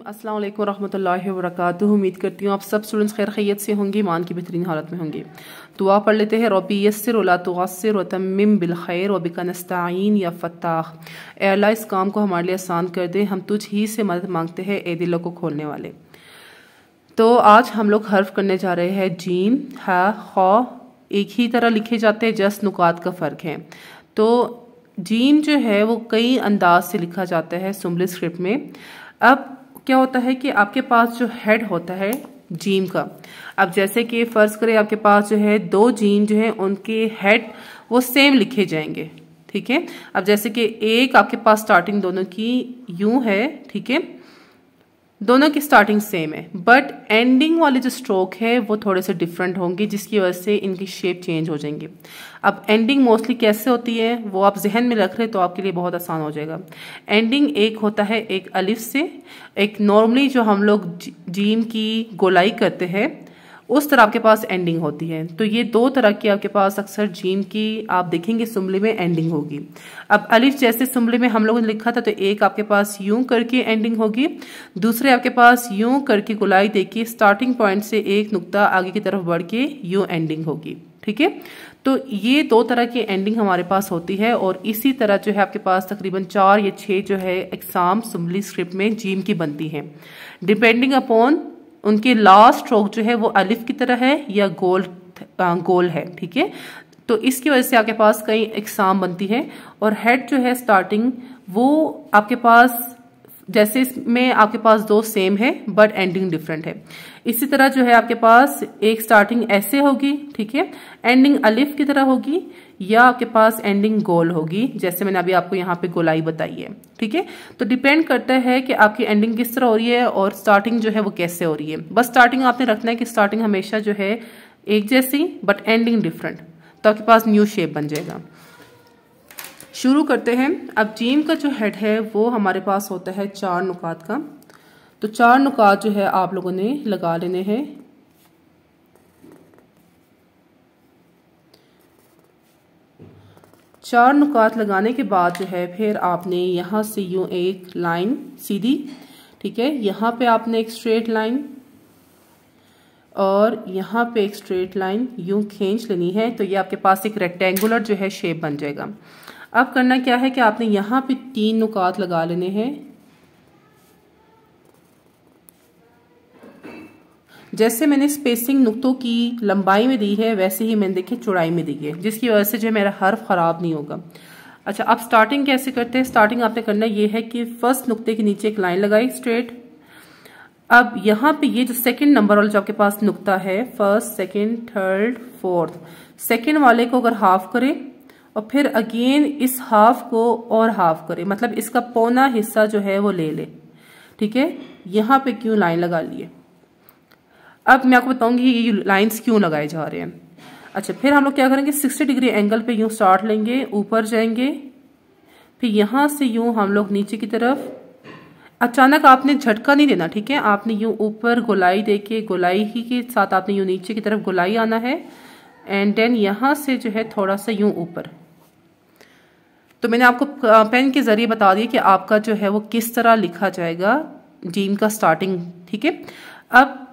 अस्सलाम वालेकुम रहमतुल्लाहि व बरकातुहू। उम्मीद करती हूँ आप सब स्टूडेंट्स खैर खैरियत से होंगे, ईमान की बेहतरीन हालत में होंगे। दुआ पढ़ लेते हैं। रब्बी यस्सिर वला तुअस्सिर व तम्मिम बिल खैर व बिका नस्तईन या फत्ताह। ए अल्लाह, इस काम को हमारे लिए आसान कर दे, हम तुझ ही से मदद मांगते हैं ए दिलों को खोलने वाले। तो आज हम लोग हर्फ करने जा रहे हैं जीम, हा, खौ। एक ही तरह लिखे जाते हैं, जस्ट नुकात का फ़र्क है। तो जीम जो है वो कई अंदाज से लिखा जाता है सुम्बली स्क्रिप्ट में। अब क्या होता है कि आपके पास जो हेड होता है जीम का, अब जैसे कि फर्ज करें आपके पास जो है दो जीम जो है उनके हेड वो सेम लिखे जाएंगे, ठीक है। अब जैसे कि एक आपके पास स्टार्टिंग दोनों की यूं है, ठीक है, दोनों की स्टार्टिंग सेम है, बट एंडिंग वाले जो स्ट्रोक है वो थोड़े से डिफरेंट होंगे, जिसकी वजह से इनकी शेप चेंज हो जाएंगे। अब एंडिंग मोस्टली कैसे होती है वो आप जहन में रख रहे तो आपके लिए बहुत आसान हो जाएगा। एंडिंग एक होता है एक अलिफ से, एक नॉर्मली जो हम लोग जीम की गोलाई करते हैं उस तरह आपके पास एंडिंग होती है। तो ये दो तरह की आपके पास अक्सर जीम की आप देखेंगे सुम्बली में एंडिंग होगी। अब अलिफ जैसे सुम्बली में हम लोगों ने लिखा था तो एक आपके पास यूं करके एंडिंग होगी, दूसरे आपके पास यूं करके गोलाई देखिए स्टार्टिंग पॉइंट से एक नुक्ता आगे की तरफ बढ़ के यूं एंडिंग होगी, ठीक है। तो ये दो तरह की एंडिंग हमारे पास होती है और इसी तरह जो है आपके पास तकरीबन 4 या 6 जो है एग्जाम सुम्बली स्क्रिप्ट में जीम की बनती है, डिपेंडिंग अपॉन उनके लास्ट स्ट्रोक जो है वो अलिफ की तरह है या गोल है, ठीक है। तो इसकी वजह से आपके पास कई एग्जाम बनती है। और हेड जो है स्टार्टिंग वो आपके पास जैसे इसमें आपके पास दो सेम है बट एंडिंग डिफरेंट है। इसी तरह जो है आपके पास एक स्टार्टिंग ऐसे होगी, ठीक है, एंडिंग अलिफ की तरह होगी, या आपके पास एंडिंग गोल होगी जैसे मैंने अभी आपको यहाँ पे गोलाई बताई है, ठीक है। तो डिपेंड करता है कि आपकी एंडिंग किस तरह हो रही है और स्टार्टिंग जो है वो कैसे हो रही है। बस स्टार्टिंग आपने रखना है कि स्टार्टिंग हमेशा जो है एक जैसी बट एंडिंग डिफरेंट, तो आपके पास न्यू शेप बन जाएगा। शुरू करते हैं। अब जीम का जो हेड है वो हमारे पास होता है 4 नुकात का। तो 4 नुकात जो है आप लोगों ने लगा लेने हैं। चार नुकात लगाने के बाद जो है फिर आपने यहाँ से यूं एक लाइन सीधी, ठीक है, यहाँ पे आपने एक स्ट्रेट लाइन और यहाँ पे एक स्ट्रेट लाइन यूं खींच लेनी है। तो ये आपके पास एक रेक्टेंगुलर जो है शेप बन जाएगा। अब करना क्या है कि आपने यहाँ पे 3 नुकात लगा लेने हैं। जैसे मैंने स्पेसिंग नुक्तों की लंबाई में दी है वैसे ही मैंने देखिए चौड़ाई में दी है, जिसकी वजह से जो मेरा हर्फ खराब नहीं होगा। अच्छा, अब स्टार्टिंग कैसे करते हैं। स्टार्टिंग आपने करना ये है कि फर्स्ट नुक्ते के नीचे एक लाइन लगाई स्ट्रेट। अब यहाँ पे ये जो सेकंड नंबर वाला जो आपके पास नुक्ता है, first, second, third, fourth, second वाले को अगर हाफ करें और फिर अगेन इस हाफ को और हाफ करें, मतलब इसका पौना हिस्सा जो है वो ले ले, ठीक है। यहाँ पे क्यों लाइन लगा लिए, अब मैं आपको बताऊंगी ये लाइंस क्यों लगाए जा रहे हैं। अच्छा, फिर हम लोग क्या करेंगे 60 डिग्री एंगल पे यूं स्टार्ट लेंगे, ऊपर जाएंगे, फिर यहां से यूं हम लोग नीचे की तरफ। अचानक आपने झटका नहीं देना, ठीक है, आपने यूं ऊपर गोलाई देके गोलाई ही के साथ आपने यूं नीचे की तरफ गोलाई आना है एंड देन यहां से जो है थोड़ा सा यूं ऊपर। तो मैंने आपको पेन के जरिए बता दिया कि आपका जो है वो किस तरह लिखा जाएगा जीम का स्टार्टिंग, ठीक है। अब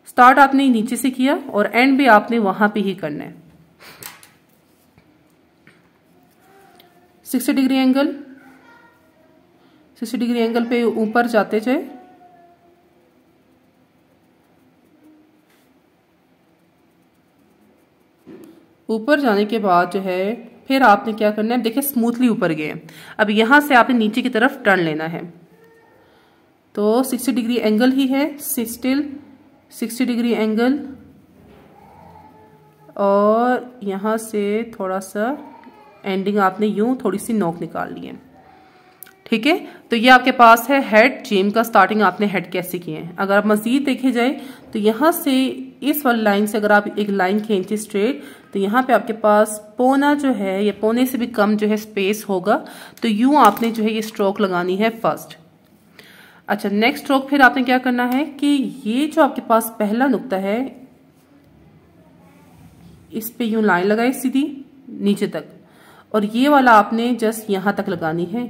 स्टार्ट आपने नीचे से किया और एंड भी आपने वहां पे ही करना है। 60 डिग्री एंगल, 60 डिग्री एंगल पे ऊपर जाते जाए, ऊपर जाने के बाद जो है फिर आपने क्या करना है, देखिए स्मूथली ऊपर गए। अब यहां से आपने नीचे की तरफ टर्न लेना है। तो 60 डिग्री एंगल ही है, स्टिल 60 डिग्री एंगल और यहाँ से थोड़ा सा एंडिंग आपने यूं थोड़ी सी नोक निकाल ली है, ठीक है। तो ये आपके पास है हेड जीम का। स्टार्टिंग आपने हेड कैसे किए हैं। अगर आप मजीद देखे जाए तो यहाँ से इस वाली लाइन से अगर आप एक लाइन खींचे स्ट्रेट तो यहाँ पे आपके पास पौना जो है या पौने से भी कम जो है स्पेस होगा। तो यूं आपने जो है ये स्ट्रोक लगानी है फर्स्ट। अच्छा, नेक्स्ट स्ट्रोक फिर आपने क्या करना है कि ये जो आपके पास पहला नुक्ता है इस पे यूं लाइन लगाई सीधी नीचे तक और ये वाला आपने जस्ट यहां तक लगानी है।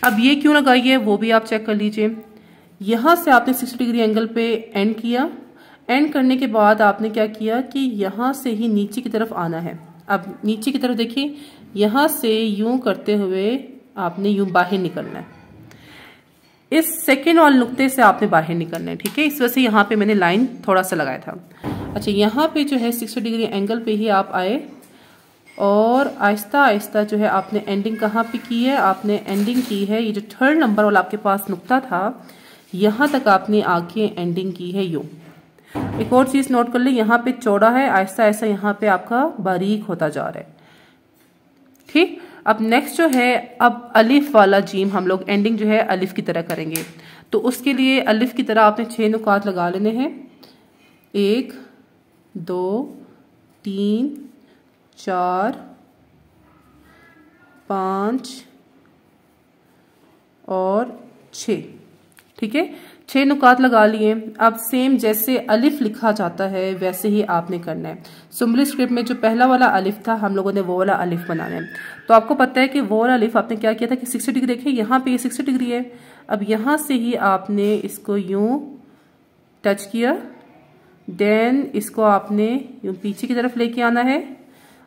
अब ये क्यों लगाई है वो भी आप चेक कर लीजिए। यहाँ से आपने 60 डिग्री एंगल पे एंड किया। एंड करने के बाद आपने क्या किया कि यहाँ से ही नीचे की तरफ आना है। अब नीचे की तरफ देखिए, यहाँ से यूं करते हुए आपने यूं बाहर निकलना है। इस सेकेंड वाले नुक्ते से आपने बाहर निकलना है, ठीक है। इस वजह से यहाँ पे मैंने लाइन थोड़ा सा लगाया था। अच्छा, यहाँ पे जो है 60 डिग्री एंगल पे ही आप आए और आहिस्ता आहिस्ता जो है आपने एंडिंग कहाँ पे की है, आपने एंडिंग की है ये जो थर्ड नंबर वाला आपके पास नुक्ता था, यहाँ तक आपने आके एंडिंग की है यूं। एक और चीज नोट कर ले, यहाँ पे चौड़ा है, आहिस्ता आहिस्ता यहाँ पे आपका बारीक होता जा रहा है, ठीक। अब नेक्स्ट जो है, अब अलिफ वाला जीम हम लोग एंडिंग जो है अलिफ की तरह करेंगे। तो उसके लिए अलिफ की तरह आपने 6 नुकात लगा लेने हैं। 1 2 3 4 5 और 6, ठीक है। 6 नुकात लगा लिए। अब सेम जैसे अलिफ लिखा जाता है वैसे ही आपने करना है। सुम्बली स्क्रिप्ट में जो पहला वाला अलिफ था हम लोगों ने वो वाला अलिफ बनाना है। तो आपको पता है कि वो वाला अलिफ आपने क्या किया था कि 60 डिग्री देखिए, यहाँ पे ये 60 डिग्री है। अब यहाँ से ही आपने इसको यूं टच किया, देन इसको आपने यूं पीछे की तरफ लेके आना है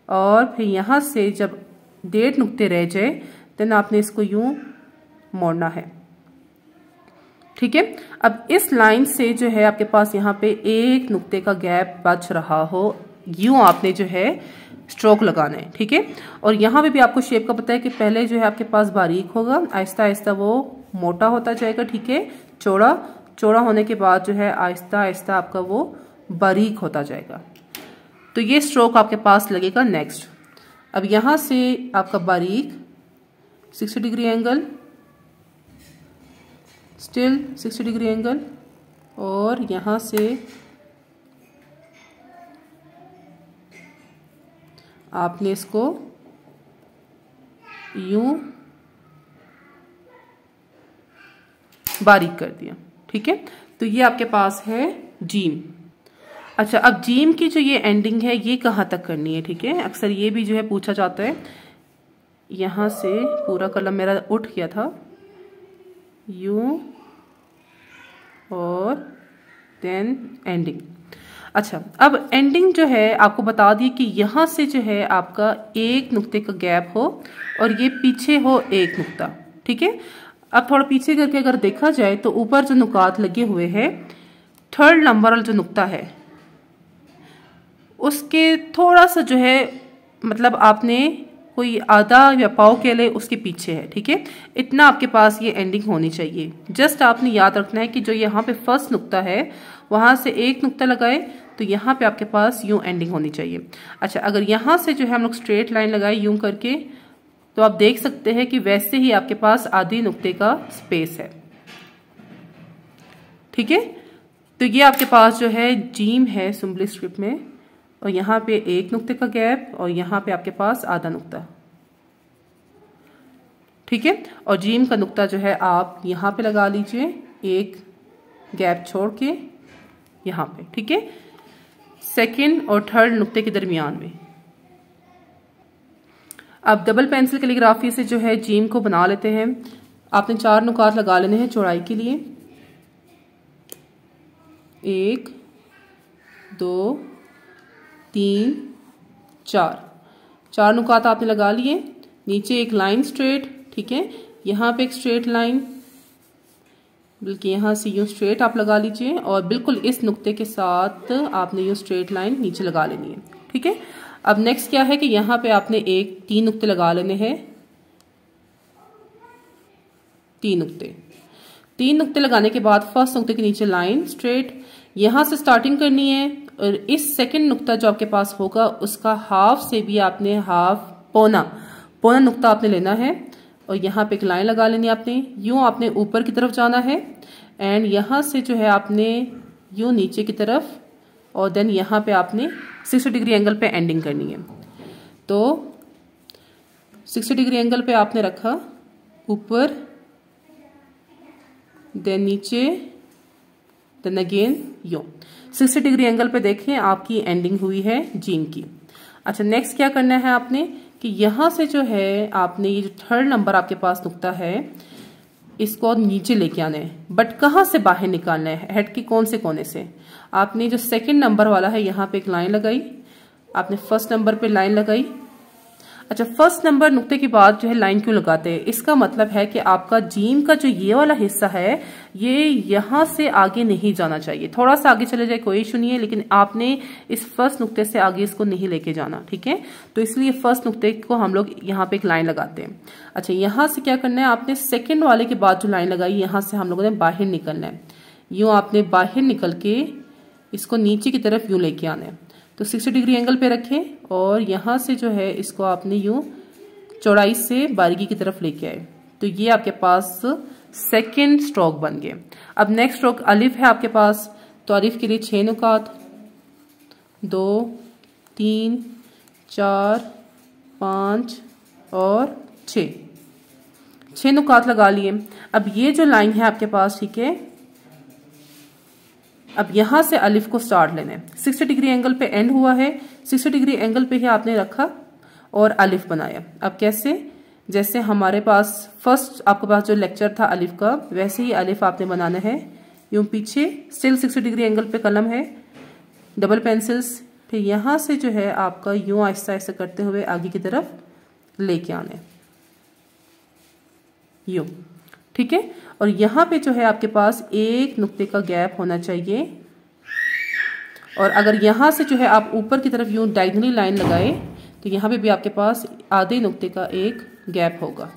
और फिर यहाँ से जब 1.5 नुक्ते रह जाए देन आपने इसको यूं मोड़ना है, ठीक है। अब इस लाइन से जो है आपके पास यहाँ पे 1 नुक्ते का गैप बच रहा हो, यूं आपने जो है स्ट्रोक लगाना है, ठीक है। और यहाँ पे भी आपको शेप का पता है कि पहले जो है आपके पास बारीक होगा, आहिस्ता आहिस्ता वो मोटा होता जाएगा, ठीक है। चौड़ा चौड़ा होने के बाद जो है आहिस्ता आहिस्ता आपका वो बारीक होता जाएगा। तो ये स्ट्रोक आपके पास लगेगा। नेक्स्ट, अब यहाँ से आपका बारीक 60 degree angle, still 60 degree angle, और यहाँ से आपने इसको यूं बारीक कर दिया, ठीक है। तो ये आपके पास है जीम। अच्छा, अब जीम की जो ये एंडिंग है ये कहाँ तक करनी है, ठीक है। अक्सर ये भी जो है पूछा जाता है। यहाँ से पूरा कलम मेरा उठ गया था, यूं और देन एंडिंग। अच्छा, अब एंडिंग जो है आपको बता दी कि यहाँ से जो है आपका 1 नुक्ते का गैप हो और ये पीछे हो 1 नुक्ता, ठीक है। अब थोड़ा पीछे करके अगर देखा जाए तो ऊपर जो नुकात लगे हुए हैं, थर्ड नंबर वाला जो नुक्ता है उसके थोड़ा सा जो है मतलब आपने कोई आधा या पाव के लिए उसके पीछे है, ठीक है। इतना आपके पास ये एंडिंग होनी चाहिए। जस्ट आपने याद रखना है कि जो यहाँ पे फर्स्ट नुक्ता है वहां से 1 नुक्ता लगाए तो यहाँ पे आपके पास यूं एंडिंग होनी चाहिए। अच्छा, अगर यहाँ से जो है हम लोग स्ट्रेट लाइन लगाए यूं करके तो आप देख सकते हैं कि वैसे ही आपके पास आधी नुक्ते का स्पेस है, ठीक है। तो ये आपके पास जो है जीम है सुम्बली स्क्रिप्ट में, और यहाँ पे 1 नुक्ते का गैप और यहाँ पे आपके पास आधा नुक्ता, ठीक है। और जीम का नुक्ता जो है आप यहाँ पे लगा लीजिए, 1 गैप छोड़ के यहाँ पे, ठीक है, सेकंड और थर्ड नुक्ते के दरमियान में। अब डबल पेंसिल कैलीग्राफी से जो है जीम को बना लेते हैं। आपने 4 नुकात लगा लेने हैं चौड़ाई के लिए, 1 2 3 4 नुकात आपने लगा लिए। नीचे एक लाइन स्ट्रेट, ठीक है, यहाँ पे एक स्ट्रेट लाइन, बल्कि यहाँ से यूं स्ट्रेट आप लगा लीजिए और बिल्कुल इस नुक्ते के साथ आपने यूं स्ट्रेट लाइन नीचे लगा लेनी है, ठीक है। अब नेक्स्ट क्या है कि यहाँ पे आपने 3 नुक्ते लगा लेने हैं, 3 नुक्ते लगाने के बाद फर्स्ट नुक्ते के नीचे लाइन स्ट्रेट, यहाँ से स्टार्टिंग करनी है और इस सेकंड नुक्ता जो आपके पास होगा उसका हाफ से भी आपने पौना नुक्ता आपने लेना है और यहाँ पे एक लाइन लगा लेनी है आपने। यूं आपने ऊपर की तरफ जाना है एंड यहाँ से जो है आपने यूं नीचे की तरफ और देन यहाँ पे आपने 60 डिग्री एंगल पे एंडिंग करनी है। तो 60 डिग्री एंगल पे आपने रखा, ऊपर देन नीचे देन अगेन यूं 60 डिग्री एंगल पे देखें आपकी एंडिंग हुई है जीम की। अच्छा, नेक्स्ट क्या करना है आपने कि यहाँ से जो है आपने ये जो थर्ड नंबर आपके पास नुक्ता है इसको नीचे लेके आना है, बट कहाँ से बाहर निकालना है, हेड के कौन से कोने से। आपने जो सेकंड नंबर वाला है यहाँ पे एक लाइन लगाई, आपने फर्स्ट नंबर पे लाइन लगाई। अच्छा, फर्स्ट नंबर नुक्ते के बाद जो है लाइन क्यों लगाते हैं, इसका मतलब है कि आपका जीम का जो ये वाला हिस्सा है ये यहाँ से आगे नहीं जाना चाहिए, थोड़ा सा आगे चले जाए कोई इशू नहीं है, लेकिन आपने इस फर्स्ट नुक्ते से आगे इसको नहीं लेके जाना, ठीक है। तो इसलिए फर्स्ट नुक्ते को हम लोग यहाँ पे एक लाइन लगाते हैं। अच्छा, यहाँ से क्या करना है, आपने सेकेंड वाले के बाद जो लाइन लगाई यहाँ से हम लोगों ने बाहर निकलना है। यूं आपने बाहर निकल के इसको नीचे की तरफ यूं लेके आना है। तो 60 डिग्री एंगल पे रखें और यहाँ से जो है इसको आपने यूं चौड़ाई से बारीकी की तरफ लेके आए। तो ये आपके पास सेकंड स्ट्रोक बन गए। अब नेक्स्ट स्ट्रोक अलिफ है आपके पास, तो अलिफ के लिए 6 नुकात, 2, 3, 4, 5 और 6 नुकात लगा लिए। अब ये जो लाइन है आपके पास, ठीक है, अब यहां से अलिफ को स्टार्ट लेना है। 60 डिग्री एंगल पे एंड हुआ है, 60 डिग्री एंगल पे ही आपने रखा और अलिफ बनाया। अब कैसे, जैसे हमारे पास फर्स्ट आपके पास जो लेक्चर था अलिफ का, वैसे ही अलिफ आपने बनाना है। यूं पीछे स्टिल 60 डिग्री एंगल पे कलम है, डबल पेंसिल्स, फिर यहां से जो है आपका यूं आहिस्ता आहिस्ता करते हुए आगे की तरफ लेके आना है, यूं, ठीक है। और यहाँ पे जो है आपके पास एक नुक्ते का गैप होना चाहिए, और अगर यहाँ से जो है आप ऊपर की तरफ यूं डायगोनली लाइन लगाए तो यहाँ पे भी आपके पास आधे नुक्ते का एक गैप होगा,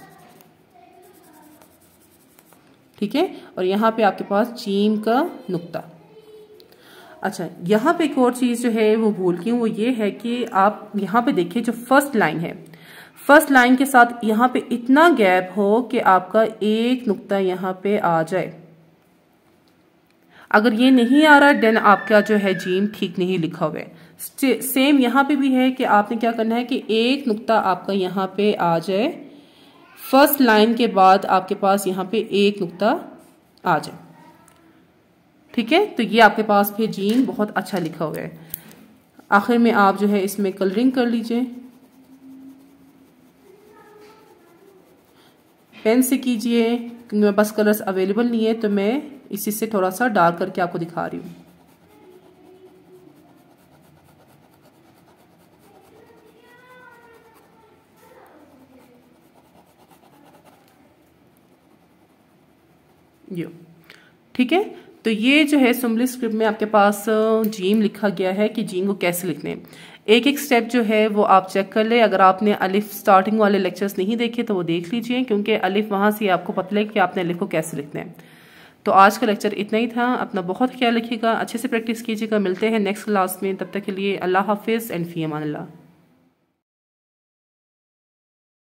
ठीक है। और यहाँ पे आपके पास जीम का नुक्ता। अच्छा, यहाँ पे एक और चीज जो है वो भूल गई हूँ, वो ये है कि आप यहाँ पे देखिए जो फर्स्ट लाइन है, फर्स्ट लाइन के साथ यहाँ पे इतना गैप हो कि आपका एक नुक्ता यहाँ पे आ जाए। अगर ये नहीं आ रहा देन आपका जो है जीम ठीक नहीं लिखा हुआ है। सेम यहाँ पे भी है कि आपने क्या करना है कि एक नुक्ता आपका यहाँ पे आ जाए, फर्स्ट लाइन के बाद आपके पास यहाँ पे एक नुक्ता आ जाए, ठीक है। तो ये आपके पास फिर जीम बहुत अच्छा लिखा हुआ है। आखिर में आप जो है इसमें कलरिंग कर लीजिए, पेन से कीजिए, क्योंकि मेरे पास कलर्स अवेलेबल नहीं है तो मैं इसी से थोड़ा सा डार्क करके आपको दिखा रही हूँ। यो, ठीक है। तो ये जो है सुम्बली स्क्रिप्ट में आपके पास जीम लिखा गया है कि जीम को कैसे लिखने हैं। एक एक स्टेप जो है वो आप चेक कर ले। अगर आपने अलिफ स्टार्टिंग वाले लेक्चर्स नहीं देखे तो वो देख लीजिए, क्योंकि अलिफ वहां से आपको पता लगे कि आपने अलिफ को कैसे लिखना है। तो आज का लेक्चर इतना ही था। अपना बहुत ख्याल रखिएगा, अच्छे से प्रैक्टिस कीजिएगा। मिलते हैं नेक्स्ट क्लास में, तब तक के लिए अल्लाह हाफिज़ एंड फी अमान अल्लाह।